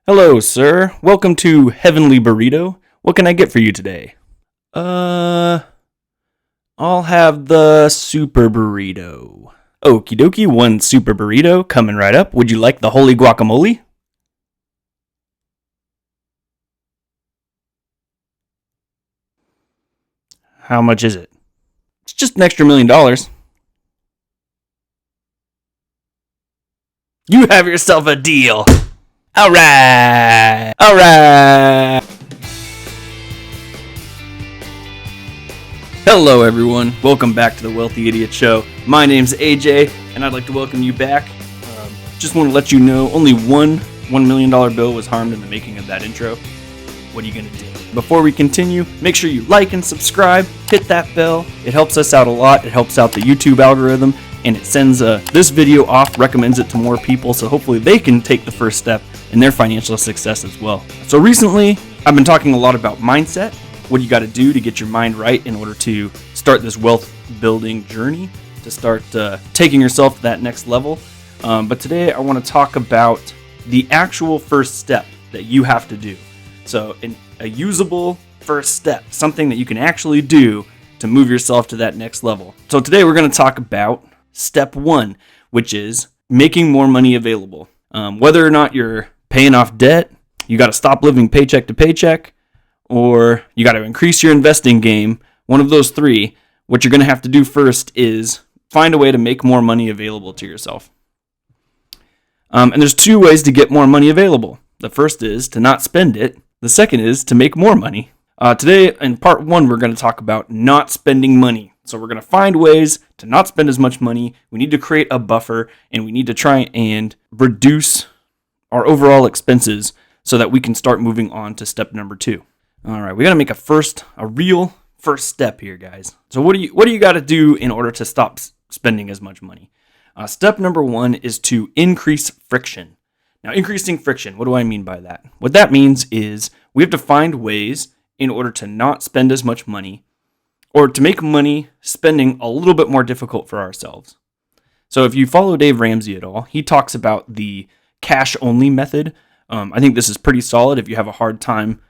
Hello, sir. Welcome to Heavenly Burrito. What can I get for you today? I'll have the super burrito. Okie dokie, one super burrito coming right up. Would you like the holy guacamole? How much is it? It's just an extra $1,000,000. You have yourself a deal. All right. Hello, everyone. Welcome back to the Wealthy Idiot Show. My name's AJ, and I'd like to welcome you back. Just want to let you know, only one $1 million bill was harmed in the making of that intro. What are you going to do? Before we continue, make sure you like and subscribe. Hit that bell. It helps us out a lot. It helps out the YouTube algorithm, and it sends this video off, recommends it to more people, so hopefully they can take the first step in their financial success as well. So recently, I've been talking a lot about mindset. What you got to do to get your mind right in order to start this wealth building journey, to start taking yourself to that next level. But today I want to talk about the actual first step that you have to do. So a usable first step, something that you can actually do to move yourself to that next level. So today we're going to talk about step one, which is making more money available. Whether or not you're paying off debt, you got to stop living paycheck to paycheck, or you got to increase your investing game, one of those three, what you're going to have to do first is find a way to make more money available to yourself. And there's two ways to get more money available. The first is to not spend it. The second is to make more money. Today, in part one, we're going to talk about not spending money. So we're going to find ways to not spend as much money. We need to create a buffer, and we need to try and reduce our overall expenses so that we can start moving on to step number two. All right, we got to make a real first step here, guys. So what do you got to do in order to stop spending as much money? Step number one is to increase friction. Now, increasing friction, what do I mean by that? What that means is we have to find ways in order to not spend as much money, or to make money spending a little bit more difficult for ourselves. So if you follow Dave Ramsey at all, he talks about the cash-only method. I think this is pretty solid if you have a hard time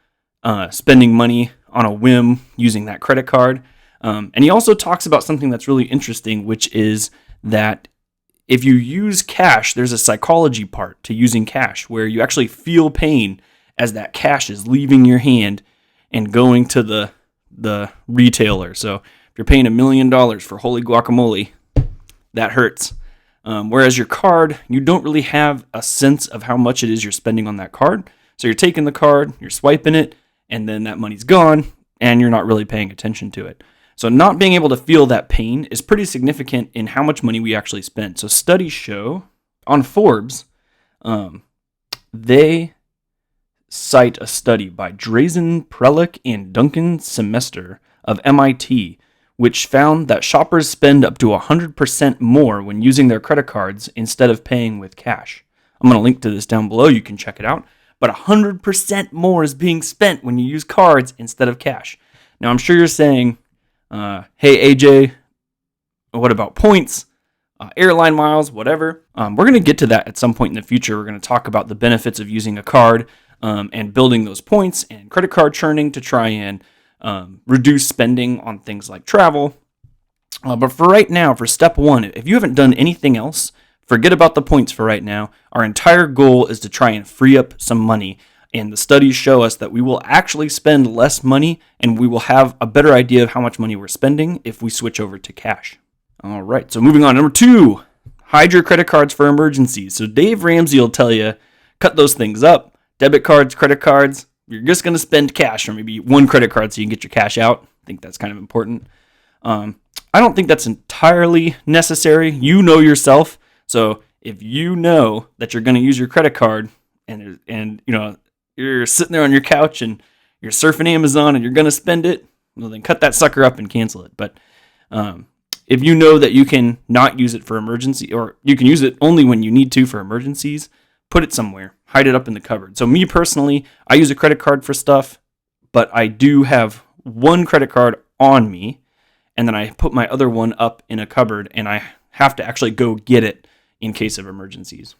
spending money on a whim using that credit card. And he also talks about something that's really interesting, which is that if you use cash, there's a psychology part to using cash where you actually feel pain as that cash is leaving your hand and going to the retailer. So if you're paying $1 million for holy guacamole, that hurts. Whereas your card, you don't really have a sense of how much it is you're spending on that card. So you're taking the card, you're swiping it, and then that money's gone, and you're not really paying attention to it. So not being able to feel that pain is pretty significant in how much money we actually spend. So studies show on Forbes, they cite a study by Drazen Prelick and Duncan Semester of MIT, which found that shoppers spend up to 100% more when using their credit cards instead of paying with cash. I'm going to link to this down below. You can check it out. But 100% more is being spent when you use cards instead of cash. Now, I'm sure you're saying, hey, AJ, what about points, airline miles, whatever? We're going to get to that at some point in the future. We're going to talk about the benefits of using a card and building those points and credit card churning to try and reduce spending on things like travel. But for right now, for step one, if you haven't done anything else, forget about the points for right now. Our entire goal is to try and free up some money. And the studies show us that we will actually spend less money and we will have a better idea of how much money we're spending if we switch over to cash. All right, so moving on. Number two, hide your credit cards for emergencies. So Dave Ramsey will tell you, cut those things up. Debit cards, credit cards, you're just going to spend cash, or maybe one credit card so you can get your cash out. I think that's kind of important. I don't think that's entirely necessary. You know yourself. So if you know that you're going to use your credit card and you know you're sitting there on your couch and you're surfing Amazon and you're going to spend it, well, then cut that sucker up and cancel it. But if you know that you can not use it for emergency, or you can use it only when you need to for emergencies, put it somewhere. Hide it up in the cupboard. So me personally, I use a credit card for stuff, but I do have one credit card on me, and then I put my other one up in a cupboard, and I have to actually go get it in case of emergencies.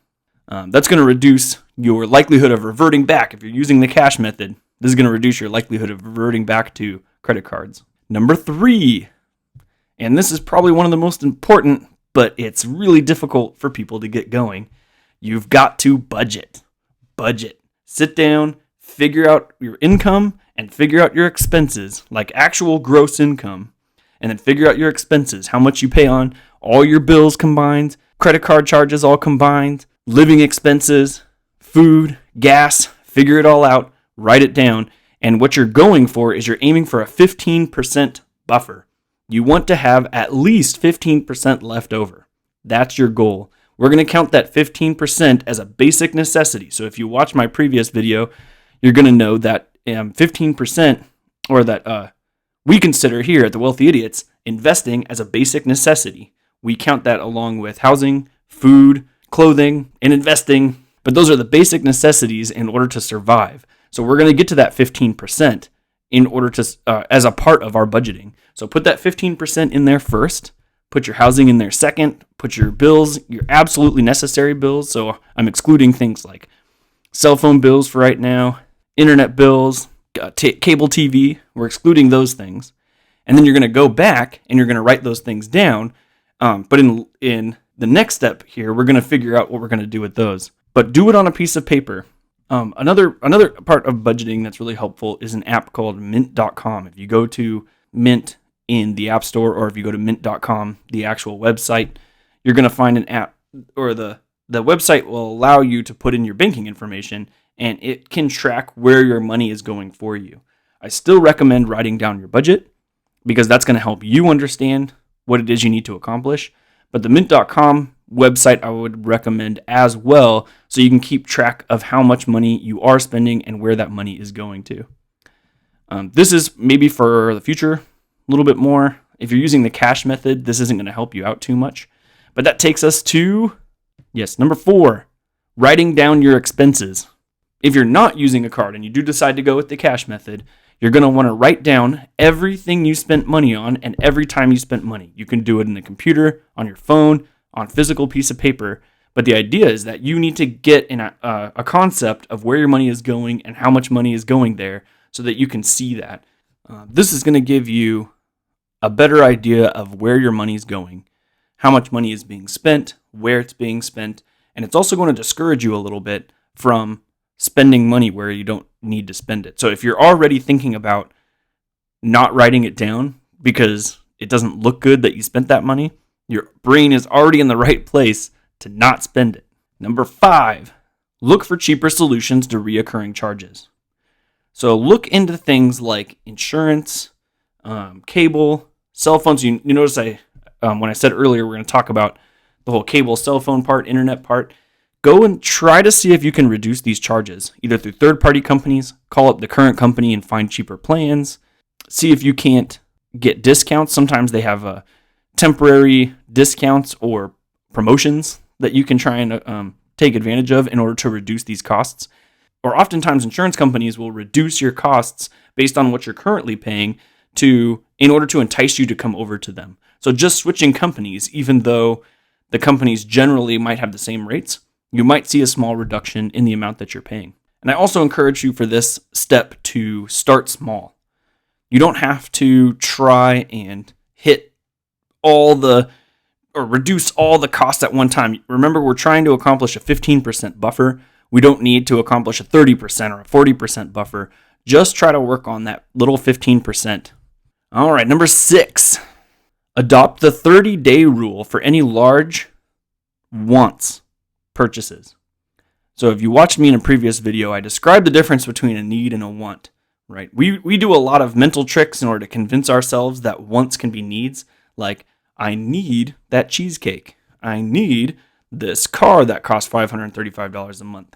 That's going to reduce your likelihood of reverting back. If you're using the cash method, this is going to reduce your likelihood of reverting back to credit cards. Number 3, and this is probably one of the most important, but it's really difficult for people to get going. You've got to budget. Budget. Sit down, figure out your income, and figure out your expenses, like actual gross income, and then figure out your expenses, how much you pay on all your bills combined, credit card charges all combined, living expenses, food, gas, figure it all out, write it down, and what you're going for is you're aiming for a 15% buffer. You want to have at least 15% left over. That's your goal. We're going to count that 15% as a basic necessity. So if you watch my previous video, you're going to know that 15%, or that we consider here at the Wealthy Idiots, investing as a basic necessity. We count that along with housing, food, clothing, and investing. But those are the basic necessities in order to survive. So we're going to get to that 15% in order to, as a part of our budgeting. So put that 15% in there first. Put your housing in there second. Put your bills, your absolutely necessary bills. So I'm excluding things like cell phone bills for right now, internet bills, cable TV. We're excluding those things. And then you're going to go back and you're going to write those things down. But in the next step here, we're going to figure out what we're going to do with those. But do it on a piece of paper. Another part of budgeting that's really helpful is an app called mint.com. If you go to Mint in the App Store, or if you go to mint.com, the actual website, you're going to find an app, or the website will allow you to put in your banking information, and it can track where your money is going for you. I still recommend writing down your budget, because that's going to help you understand what it is you need to accomplish. But the mint.com website I would recommend as well, so you can keep track of how much money you are spending and where that money is going to. This is maybe for the future a little bit more. If you're using the cash method, this isn't going to help you out too much. But that takes us to, number 4, writing down your expenses. If you're not using a card and you do decide to go with the cash method, you're going to want to write down everything you spent money on and every time you spent money. You can do it in the computer, on your phone, on physical piece of paper. But the idea is that you need to get in a concept of where your money is going and how much money is going there so that you can see that. This is going to give you a better idea of where your money is going, how much money is being spent, where it's being spent, and it's also going to discourage you a little bit from spending money where you don't need to spend it. So if you're already thinking about not writing it down because it doesn't look good that you spent that money, your brain is already in the right place to not spend it. Number 5, look for cheaper solutions to reoccurring charges. So look into things like insurance, cable, cell phones. You notice when I said earlier we're going to talk about the whole cable, cell phone part, internet part. Go and try to see if you can reduce these charges, either through third-party companies, call up the current company and find cheaper plans, see if you can't get discounts. Sometimes they have temporary discounts or promotions that you can try and take advantage of in order to reduce these costs. Or oftentimes insurance companies will reduce your costs based on what you're currently paying in order to entice you to come over to them. So just switching companies, even though the companies generally might have the same rates, you might see a small reduction in the amount that you're paying. And I also encourage you for this step to start small. You don't have to try and hit reduce all the costs at one time. Remember, we're trying to accomplish a 15% buffer. We don't need to accomplish a 30% or a 40% buffer. Just try to work on that little 15%. All right, number 6, adopt the 30-day rule for any large wants purchases. So if you watched me in a previous video, I described the difference between a need and a want, right? We do a lot of mental tricks in order to convince ourselves that wants can be needs, like I need that cheesecake. I need this car that costs $535 a month.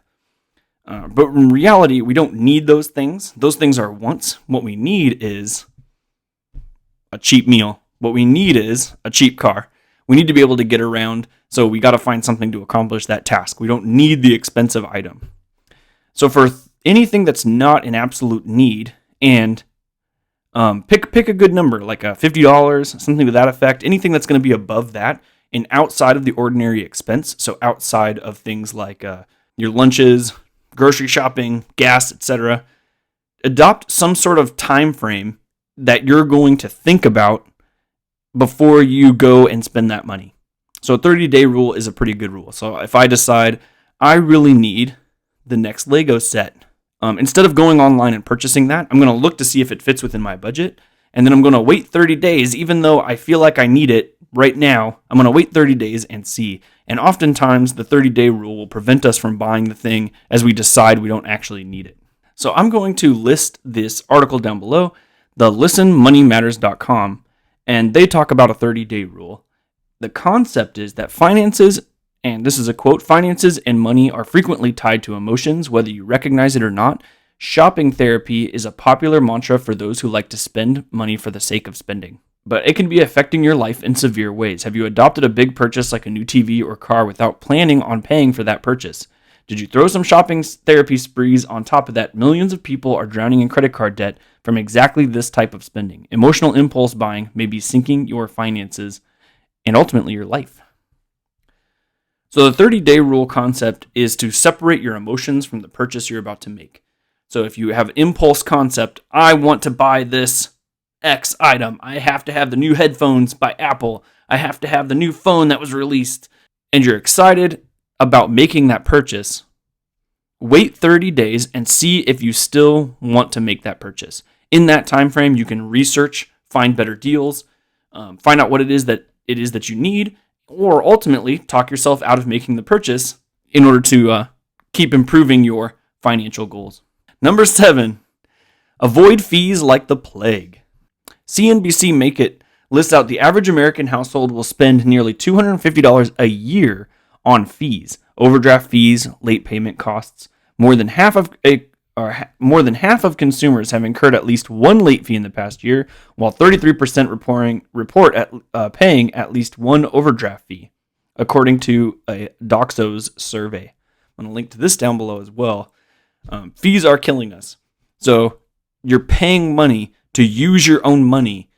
But in reality, we don't need those things. Those things are wants. What we need is a cheap meal. What we need is a cheap car. We need to be able to get around, so we got to find something to accomplish that task. We don't need the expensive item. So for anything that's not an absolute need, and pick a good number, like $50, something to that effect. Anything that's going to be above that and outside of the ordinary expense, so outside of things like your lunches, grocery shopping, gas, etc., adopt some sort of time frame that you're going to think about before you go and spend that money. So a 30-day rule is a pretty good rule. So if I decide I really need the next Lego set, instead of going online and purchasing that, I'm going to look to see if it fits within my budget. And then I'm going to wait 30 days, even though I feel like I need it right now. I'm going to wait 30 days and see. And oftentimes the 30-day rule will prevent us from buying the thing as we decide we don't actually need it. So I'm going to list this article down below, the listenmoneymatters.com, and they talk about a 30-day rule. The concept is that finances, and this is a quote, finances and money are frequently tied to emotions, whether you recognize it or not. Shopping therapy is a popular mantra for those who like to spend money for the sake of spending. But it can be affecting your life in severe ways. Have you adopted a big purchase like a new TV or car without planning on paying for that purchase? Did you throw some shopping therapy sprees on top of that? Millions of people are drowning in credit card debt from exactly this type of spending. Emotional impulse buying may be sinking your finances and ultimately your life. So the 30-day rule concept is to separate your emotions from the purchase you're about to make. So if you have impulse concept, I want to buy this X item. I have to have the new headphones by Apple. I have to have the new phone that was released. And you're excited about making that purchase. Wait 30 days and see if you still want to make that purchase. In that time frame, you can research, find better deals, find out what it is that you need, or ultimately talk yourself out of making the purchase in order to keep improving your financial goals. Number 7, avoid fees like the plague. CNBC Make It lists out the average American household will spend nearly $250 a year on fees, overdraft fees, late payment costs. More than half of consumers have incurred at least one late fee in the past year, while 33% report paying at least one overdraft fee, according to a Doxo's survey. I'm going to link to this down below as well. Fees are killing us. So you're paying money to use your own money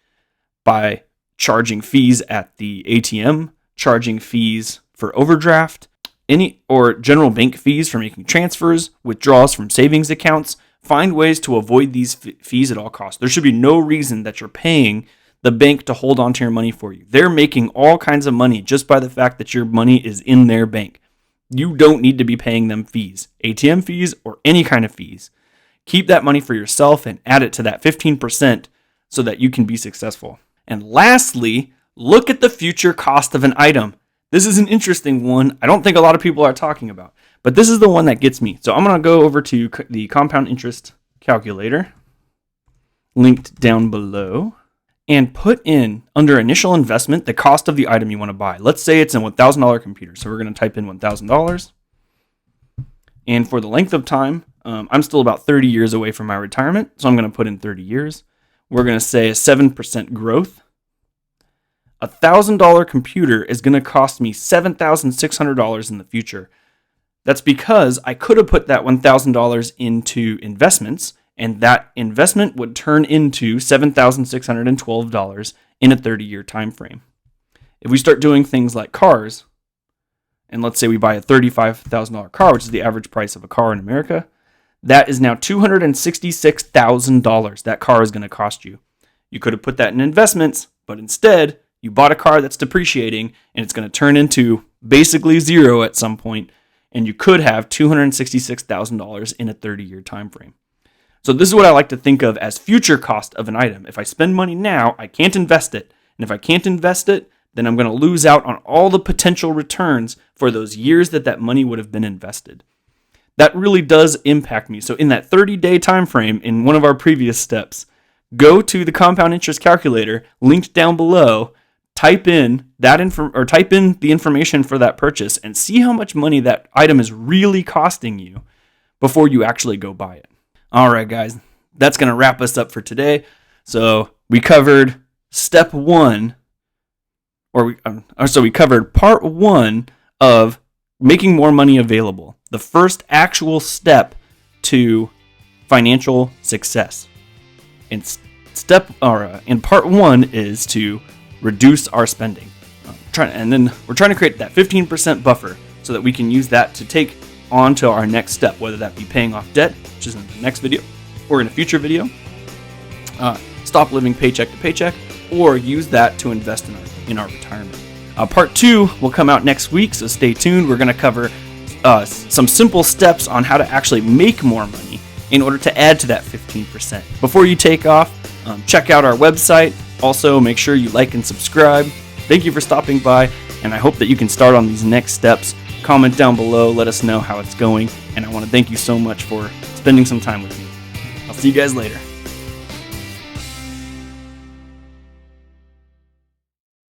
by charging fees at the ATM, charging fees for overdraft, or general bank fees for making transfers, withdrawals from savings accounts. Find ways to avoid these fees at all costs. There should be no reason that you're paying the bank to hold on to your money for you. They're making all kinds of money just by the fact that your money is in their bank. You don't need to be paying them fees, ATM fees or any kind of fees. Keep that money for yourself and add it to that 15% so that you can be successful. And lastly, look at the future cost of an item. This is an interesting one. I don't think a lot of people are talking about, but this is the one that gets me. So I'm going to go over to the compound interest calculator, linked down below, and put in, under initial investment, the cost of the item you want to buy. Let's say it's a $1,000 computer. So we're going to type in $1,000. And for the length of time, I'm still about 30 years away from my retirement. So I'm going to put in 30 years. We're going to say a 7% growth. A $1,000 computer is going to cost me $7,600 in the future. That's because I could have put that $1,000 into investments, and that investment would turn into $7,612 in a 30-year time frame. If we start doing things like cars, and let's say we buy a $35,000 car, which is the average price of a car in America, that is now $266,000 that car is going to cost you. You could have put that in investments, but instead, you bought a car that's depreciating, and it's going to turn into basically zero at some point, and you could have $266,000 in a 30-year time frame. So this is what I like to think of as future cost of an item. If I spend money now, I can't invest it. And if I can't invest it, then I'm going to lose out on all the potential returns for those years that money would have been invested. That really does impact me. So in that 30-day time frame, in one of our previous steps, go to the compound interest calculator linked down below, type in the information for that purchase, and see how much money that item is really costing you before you actually go buy it. All right, guys, that's going to wrap us up for today. So we covered step 1, we covered part 1 of making more money available, the first actual step to financial success. And part 1 is to reduce our spending. And then we're trying to create that 15% buffer so that we can use that to take on to our next step, whether that be paying off debt, which is in the next video, or in a future video, stop living paycheck to paycheck, or use that to invest in our retirement. Part 2 will come out next week, so stay tuned. We're going to cover some simple steps on how to actually make more money in order to add to that 15%. Before you take off, check out our website. Also, make sure you like and subscribe. Thank you for stopping by, and I hope that you can start on these next steps. Comment down below, let us know how it's going, and I want to thank you so much for spending some time with me. I'll see you guys later.